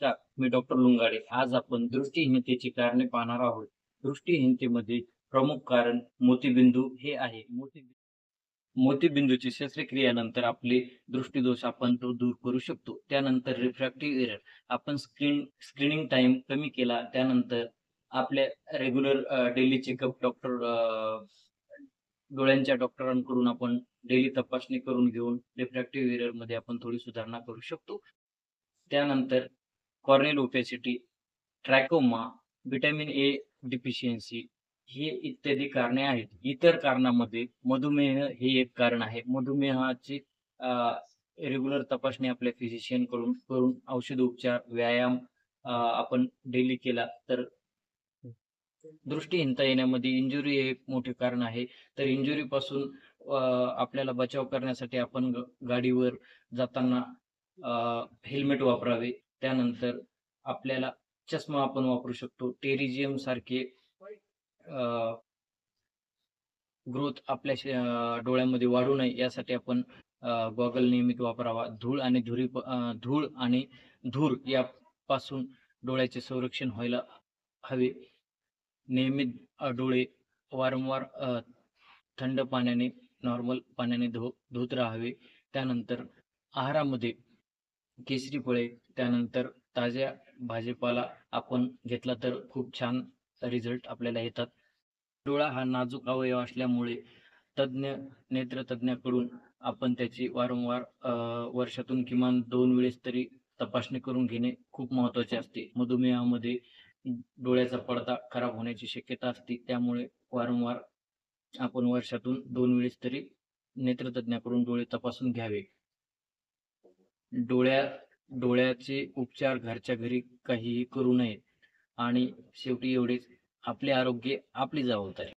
नमस्कार, मी डॉक्टर लुंगाडे. आज आपण दृष्टिहीनतेची कारणे पाहणार आहोत. दृष्टिहीनतेमध्ये प्रमुख कारण मोतीबिंदू हे आहे. मोतीबिंदूची शस्त्रक्रियेनंतर आपले दृष्टिदोष आपण तो दूर करू शकतो. त्यानंतर रिफ्रॅक्टिव्ह एरर आपण स्क्रीनिंग टाईम कमी केला. त्यानंतर आपल्या रेग्युलर डेली चेकअप डोळ्यांच्या डॉक्टरांकडून आपण डेली तपासणी करून घेऊन रिफ्रॅक्टिव्ह एररमध्ये आपण थोडी सुधारणा करू शकतो. त्यानंतर corneal opacity, trachoma, vitamin A deficiency हे इत्यादी कारणे आहेत. इतर कारणामध्ये मधुमेह हे एक कारण आहे. मधुमेहाची रेग्युलर तपासणी आपल्या फिजिशियन कडून करून औषधोपचार, व्यायाम आपण डेली केला तर दृष्टिहीनता येण्यामध्ये इंजुरी हे एक मोठे कारण आहे. तर इंजुरीपासून आपल्याला बचाव करण्यासाठी आपण गाडीवर जाताना हेल्मेट वापरावे. त्यानंतर आपल्याला चष्मा आपण वापरू शकतो. टेरिजियम सारखे ग्रोथ आपल्या डोळ्यामध्ये वाढू नये यासाठी आपण गॉगल नियमित वापरावा. धूळ आणि धूर यापासून डोळ्याचे संरक्षण व्हायला हवे. नियमित डोळे वारंवार थंड पाण्याने, नॉर्मल पाण्याने धुत राहावे. त्यानंतर आहारामध्ये केशरी फळे, त्यानंतर ताज्या भाजीपाला आपण घेतला तर खूप छान रिझल्ट आपल्याला येतात. डोळा हा नाजूक अवयव असल्यामुळे नेत्रतज्ञाकडून आपण त्याची वारंवार वर्षातून किमान 2 वेळेस तरी तपासणी करून घेणे खूप महत्त्वाचे असते. मधुमेहामध्ये डोळ्याचा पडदा खराब होण्याची शक्यता असते. त्यामुळे वारंवार आपण वर्षातून 2 वेळेस तरी नेत्रतज्ञाकडून डोळे तपासून घ्यावे. डोळ्याचे उपचार घरच्या घरी काहीही करू नये आणि शेवटी एवढेच, आपले आरोग्य आपली जबाबदारी.